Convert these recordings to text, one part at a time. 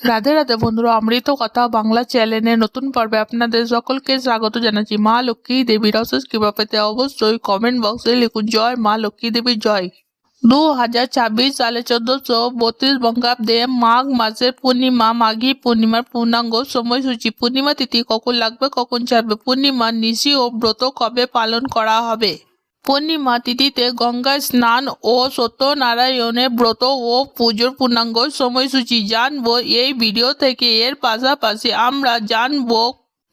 রাধে রাধে বন্ধুরা, অমৃত কথা বাংলা চ্যানেলের নতুন পর্বে আপনাদের সকলকে স্বাগত জানাচ্ছি। মা লক্ষ্মী দেবীর অশেষ কৃপা পেতে অবশ্যই কমেন্ট বক্সে লিখুন জয় মা লক্ষ্মী দেবীর জয়। 2026 সালে 1432 বঙ্গাব্দে মাঘ মাসের পূর্ণিমা মাঘী পূর্ণিমার পূর্ণাঙ্গ সময়সূচি। পূর্ণিমা তিথি কখন লাগবে, কখন ছাড়বে, পূর্ণিমার নিশি ও ব্রত কবে পালন করা হবে। পূর্ণিমা তিথিতে গঙ্গা স্নান ও সত্যনারায়ণের ব্রত ও পুজোর পূর্ণাঙ্গ সময়সূচি জানবো এই ভিডিও থেকে। এর পাশাপাশি আমরা জানবো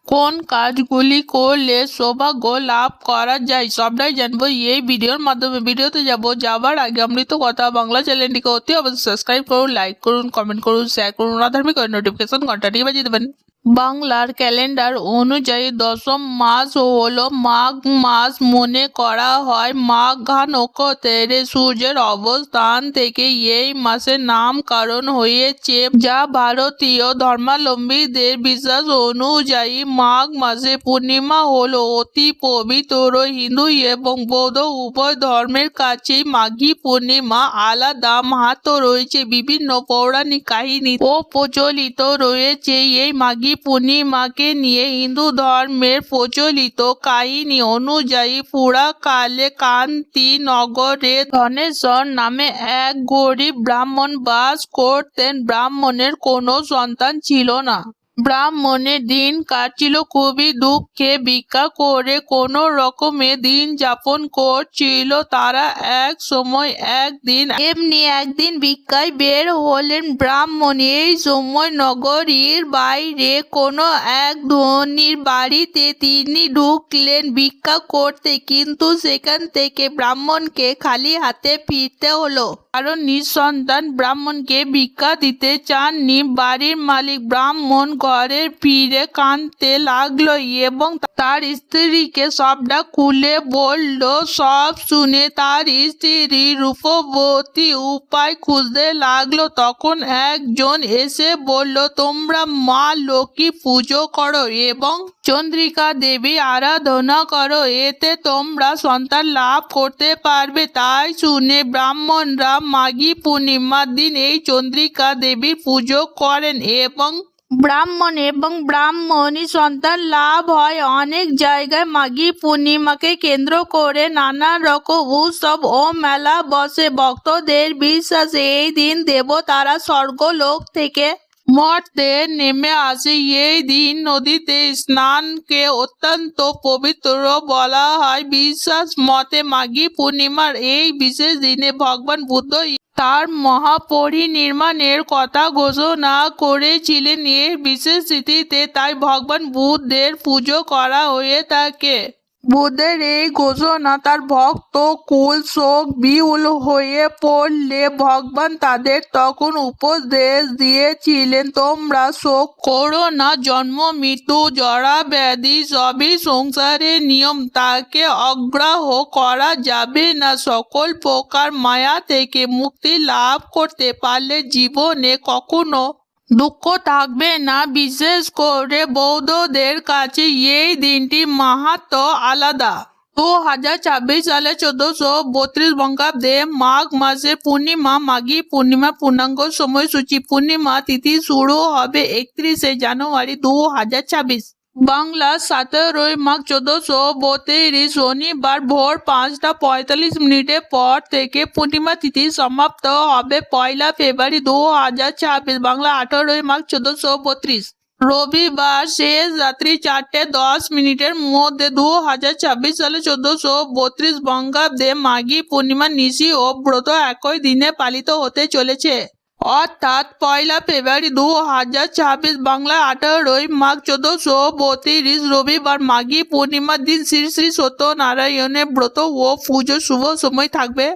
কোন কাজগুলি করলে সৌভাগ্য লাভ করা যায়, সবটাই জানবো এই ভিডিওর মাধ্যমে। ভিডিওতে যাবার আগে অমৃত কথা বাংলা চ্যানেলটিকে অতি অবশ্যই সাবস্ক্রাইব করুন, লাইক করুন, কমেন্ট করুন, শেয়ার করুন, আধার্মিক নোটিফিকেশন ঘন্টাটি বাজিয়ে দেবেন। বাংলার ক্যালেন্ডার অনুযায়ী দশম মাস হলো মাঘ মাস। মনে করা হয় মাঘা নক্ষত্রে সূর্যের অবস্থান থেকে এই মাসের নামকরণ হয়েছে, যা ভারতীয় ধর্মাবলম্বীদের বিশ্বাস অনুযায়ী মাঘ মাসে পূর্ণিমা হলো অতি পবিত্র। হিন্দু এবং বৌদ্ধ উভয় ধর্মের কাছেই মাঘী পূর্ণিমা আলাদা মাহাত্ম্য রয়েছে। বিভিন্ন পৌরাণিক কাহিনী ও প্রচলিত রয়েছে এই মাঘী পূর্ণিমাকে নিয়ে। হিন্দু ধর্মের প্রচলিত কাহিনী অনুযায়ী পুরাকালে কান্তি নগরে ধনেশ্বর নামে এক গরিব ব্রাহ্মণ বাস করতেন। ব্রাহ্মণের কোনো সন্তান ছিল না। ব্রাহ্মণের দিন কাটছিল খুবই দুঃখে। ভিক্ষা করে কোনো রকমে দিন যাপন করছিল তারা। এক সময় একদিন ভিক্ষায় বের হলেন ব্রাহ্মণ। এই সময় নগরীর বাইরে কোনো এক ধনীর বাড়িতে তিনি ঢুকলেন ভিক্ষা করতে, কিন্তু সেখান থেকে ব্রাহ্মণকে খালি হাতে ফিরতে হলো, কারণ নিঃসন্তান ব্রাহ্মণকে ভিক্ষা দিতে চাননি। বাড়ির মালিক ব্রাহ্মণ ঘরে ফিরে কাঁদতে লাগলো এবং তার স্ত্রীকে সবটা খুলে বলল। সব শুনে তার স্ত্রী রূপবতী উপায় খুঁজতে লাগলো। তখন একজন এসে বলল, তোমরা মা লক্ষ্মী পুজো করো এবং চন্দ্রিকা দেবী আরাধনা করো, এতে তোমরা সন্তান লাভ করতে পারবে। তাই শুনে ব্রাহ্মণরা মাঘী পূর্ণিমার দিন এই চন্দ্রিকা দেবীর পুজো করেন এবং ব্রাহ্মণী সন্তান লাভ হয়। অনেক জায়গায় মাঘী পূর্ণিমাকে কেন্দ্র করে নানা রকম উৎসব ও মেলা বসে। ভক্তদের বিশ্বাস এই দিন দেবতারা স্বর্গলোক থেকে মর্তে নেমে আসে। এই দিন নদীতে স্নানকে অত্যন্ত পবিত্র বলা হয়। বিশ্বাস মতে মাঘী পূর্ণিমার এই বিশেষ দিনে ভগবান বুদ্ধ তার মহাপরিনির্বাণের কথা ঘোষণা করেছিলেন। এই বিশেষ তিথিতে তাই ভগবান বুদ্ধের পুজো করা হয়ে থাকে। বুদ্ধের এই ঘোষণা তার ভক্ত কুল শোক বিহুল হয়ে পড়লে ভগবান তাদের তখন উপদেশ দিয়েছিলেন, তোমরা শোক করো না। জন্ম মৃত্যু জরা ব্যাধি সবই সংসারের নিয়ম, তাকে অগ্রাহ্য করা যাবে না। সকল প্রকার মায়া থেকে মুক্তি লাভ করতে পারলে জীবনে কখনো দুঃখ থাকবে না। বিশেষ করে বৌদ্ধদের কাছে এই দিনটি মাহাত্ম্য আলাদা। 2026 সালে 1432 বঙ্গাব্দে মাঘ মাসের পূর্ণিমা মাঘী পূর্ণিমা পূর্ণাঙ্গ সময়সূচি। পূর্ণিমা তিথি শুরু হবে 31 জানুয়ারি 2026। বাংলা 17 মাঘ 1432 শনিবার ভোর 5:45 পর থেকে পূর্ণিমা তিথি সমাপ্ত হবে 1 ফেব্রুয়ারি 2026। বাংলা 18 মাঘ 1432 রবিবার শেষ রাত্রি 4:10 মধ্যে 2026 সালে 1432 বঙ্গাব্দে মাঘী পূর্ণিমার নিশি ও ব্রত একই দিনে পালিত হতে চলেছে, অর্থাৎ 1 ফেব্রুয়ারি 2026। বাংলা 18 মাঘ 1432 রবিবার মাঘী পূর্ণিমার দিন শ্রী শ্রী সত্যনারায়ণের ব্রত ও পুজোর শুভ সময় থাকবে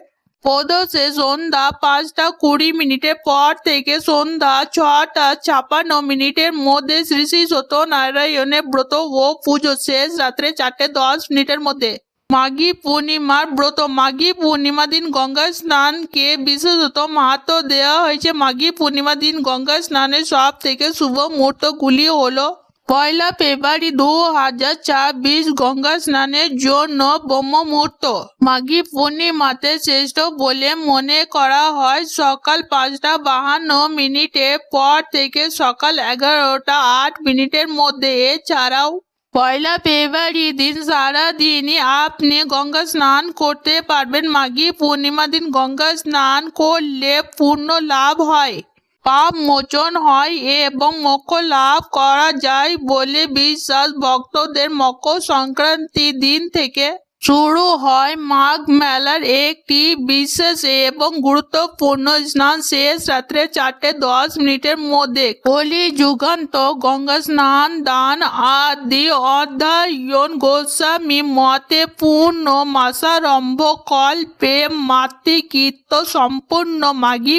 প্রদোষে সন্ধ্যা 5:20 পর থেকে সন্ধ্যা 6:56 মধ্যে। শ্রী শ্রী সত্যনারায়ণের ব্রত ও পুজো শেষ রাত্রে 4:10 মধ্যে। মাঘী পূর্ণিমার ব্রত। মাঘী পূর্ণিমা দিন গঙ্গা স্নানকে বিশেষত মাহাত্ম্য দেওয়া হয়েছে। মাঘী পূর্ণিমা দিন গঙ্গা স্নানের সব থেকে শুভ মুহূর্তগুলি হলো পয়লা ফেব্রুয়ারি 2024 গঙ্গা স্নানের জন্য ব্রহ্ম মুহূর্ত। মাঘী পূর্ণিমাতে শ্রেষ্ঠ বলে মনে করা হয়। সকাল 5:52 পর থেকে সকাল 11:08 মধ্যে। এছাড়াও পয়লা ফেব্রুয়ারি দিন সারাদিনই আপনি গঙ্গা স্নান করতে পারবেন। মাঘী পূর্ণিমা দিন গঙ্গা স্নান করলে পূর্ণ লাভ হয়, পাপ মোচন হয় এবং মোক্ষ লাভ করা যায় বলে বিশ্বাস। ভক্তদের মকর সংক্রান্তি দিন থেকে শুরু হয় মাঘ মেলার একটি বিশেষ এবং গুরুত্বপূর্ণ স্নান শেষ রাত্রে 4:10 মধ্যে। কলি যুগান্ত গঙ্গা স্নান দান আদি অধ্যয়ন গোস্বামী মতে পূর্ণ মাসারম্ভ কল্পে মাতৃকৃত সম্পূর্ণ মাঘী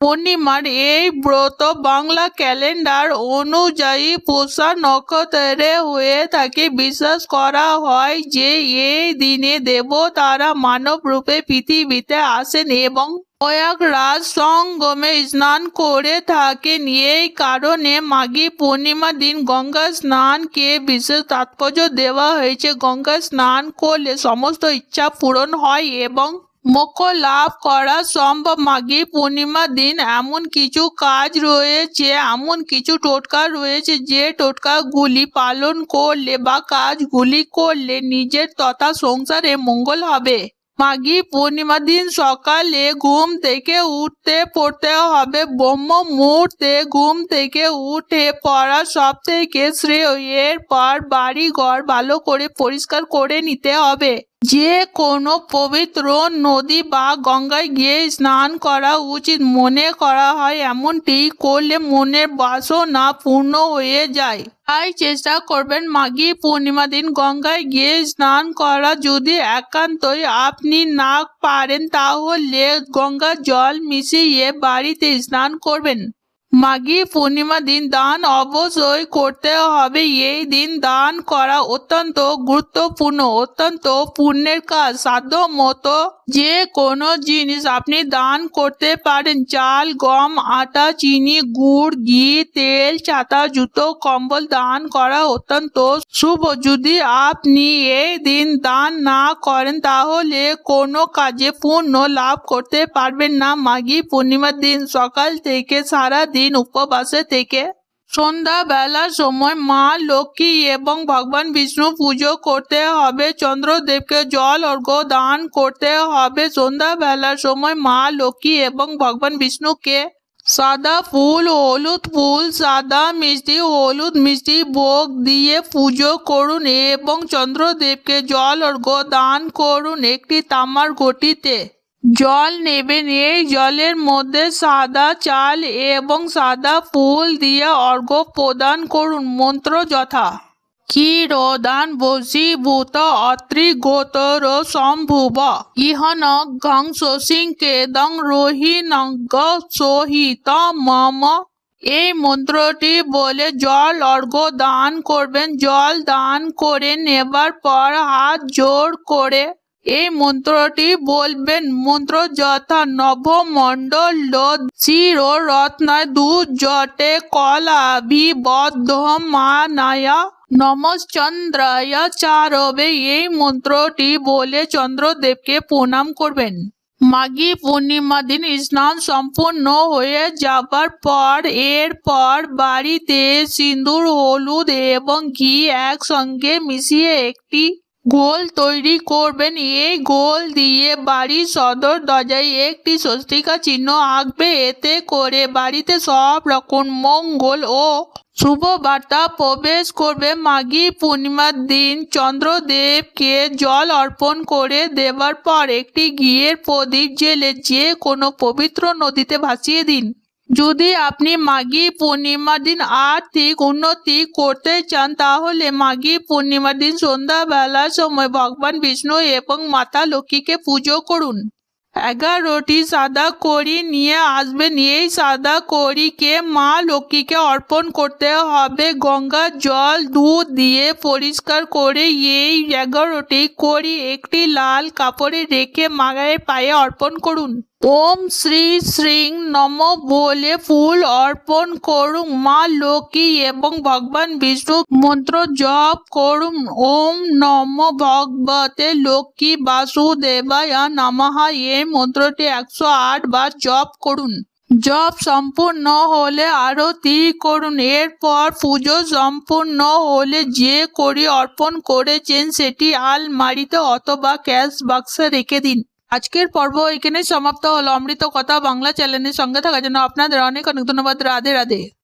পূর্ণিমার এই ব্রত বাংলা ক্যালেন্ডার অনুযায়ী পুষা নক্ষত্রে হয়ে থাকে। বিশ্বাস করা হয় যে এই দিনে দেবতারা মানব রূপে পৃথিবীতে আসেন এবং প্রয়াগরাজ সঙ্গমে স্নান করে থাকেন। এই কারণে মাঘী পূর্ণিমা দিন গঙ্গা স্নানকে বিশেষ তাৎপর্য দেওয়া হয়েছে। গঙ্গা স্নান করলে সমস্ত ইচ্ছা পূরণ হয় এবং মোক্ষ লাভ করা সম্ভব। মাঘী পূর্ণিমার দিন এমন কিছু কাজ রয়েছে, এমন কিছু টোটকা রয়েছে যে টোটকাগুলি পালন করলে বা কাজগুলি করলে নিজের তথা সংসারে মঙ্গল হবে। মাঘী পূর্ণিমার দিন সকালে ঘুম থেকে উঠতে পড়তে হবে ব্রহ্ম মুহূর্তে। ঘুম থেকে উঠে পড়া সব থেকে শ্রেয়। এরপর বাড়ি ঘর ভালো করে পরিষ্কার করে নিতে হবে। যে কোনো পবিত্র নদী বা গঙ্গায় গিয়ে স্নান করা উচিত মনে করা হয়। এমনটি করলে মনের বাসনা পূর্ণ হয়ে যায়। তাই চেষ্টা করবেন মাঘী পূর্ণিমা দিন গঙ্গায় গিয়ে স্নান করা। যদি একান্তই আপনি না পারেন তাহলে গঙ্গার জল মিশিয়ে বাড়িতে স্নান করবেন। মাঘী পূর্ণিমা দিন দান অবশ্যই করতে হবে। এই দিন দান করা অত্যন্ত গুরুত্বপূর্ণ, অত্যন্ত পুণ্যের কাজ। সাধ্য মতো যে কোনো জিনিস আপনি দান করতে পারেন। চাল, গম, আটা, চিনি, গুড়, ঘি, তেল, ছাতা, জুতো, কম্বল দান করা অত্যন্ত শুভ। যদি আপনি এই দিন দান না করেন তাহলে কোনো কাজে পূর্ণ লাভ করতে পারবেন না। মাঘী পূর্ণিমার দিন সকাল থেকে সারা দিন উপবাসে থেকে সন্ধ্যা বেলার সময় মা লক্ষ্মী এবং ভগবান বিষ্ণু পুজো করতে হবে। চন্দ্রদেবকে জল অর্ঘ্য দান করতে হবে। সন্ধ্যা বেলার সময় মা লক্ষ্মী এবং ভগবান বিষ্ণুকে সাদা ফুল, হলুদ ফুল, সাদা মিষ্টি, হলুদ মিষ্টি ভোগ দিয়ে পুজো করুন এবং চন্দ্রদেবকে জল অর্ঘ্য দান করুন। একটি তামার ঘটিতে জল নেবেন। এই জলের মধ্যে সাদা চাল এবং সাদা ফুল দিয়ে অর্ঘ্য প্রদান করুন। মন্ত্র যথা ক্ষীরোদান বশীভূত অত্রি গোতর সম্ভুব ইহনঘং শশিংকেদং রোহিণজ্ঞ সহিত মম। এই মন্ত্রটি বলে জল অর্ঘ্য দান করবেন। জল দান করে নেবার পর হাত জোড় করে এই মন্ত্রটি বলবেন। মন্ত্র যথা নভমণ্ডল শির রত্নায় দুজটে কলাভিবদ্ধমানায় নমশ্চন্দ্রায় চারবে। এই মন্ত্রটি বলে চন্দ্রদেবকে প্রণাম করবেন। মাঘী পূর্ণিমা দিন স্নান সম্পূর্ণ হয়ে যাবার পর এরপর বাড়িতে সিঁদুর, হলুদ এবং ঘি একসঙ্গে মিশিয়ে একটি গোল তৈরি করবেন। এই গোল দিয়ে বাড়ির সদর দরজায় একটি স্বস্তিকা চিহ্ন আঁকবে। এতে করে বাড়িতে সব রকম মঙ্গল ও শুভ বার্তা প্রবেশ করবে। মাঘী পূর্ণিমার দিন চন্দ্রদেবকে জল অর্পণ করে দেবার পর একটি ঘিয়ের প্রদীপ জেলে যে কোনো পবিত্র নদীতে ভাসিয়ে দিন। যদি আপনি মাঘী পূর্ণিমার দিন আর্থিক উন্নতি করতে চান তাহলে মাঘী পূর্ণিমার দিন সন্ধ্যাবেলার সময় ভগবান বিষ্ণু এবং মাতা লক্ষ্মীকে পুজো করুন। 11টি সাদা কড়ি নিয়ে আসবেন। এই সাদা কড়িকে মা লক্ষ্মীকে অর্পণ করতে হবে। গঙ্গার জল, দুধ দিয়ে পরিষ্কার করে এই 11টি কড়ি একটি লাল কাপড়ে রেখে মায়ের পায়ে অর্পণ করুন। ওম শ্রী শ্রীং নম বলে ফুল অর্পণ করুন। মা লক্ষ্মী এবং ভগবান বিষ্ণু মন্ত্র জপ করুন। ওম নম ভগবতে লক্ষ্মী বাসুদেবায় নমঃ এই মন্ত্রটি 108 বার জপ করুন। জপ সম্পূর্ণ হলে আরতি করুন। এরপর পুজো সম্পূর্ণ হলে যে কড়ি অর্পণ করেছেন সেটি আলমারিতে অথবা ক্যাশ বাক্সে রেখে দিন। আজকের পর্ব এখানে সমাপ্ত হলো। অমৃত কথা বাংলা চ্যানেলের সঙ্গে থাকার জন্য আপনাদের অনেক অনেক ধন্যবাদ। রাধে রাধে।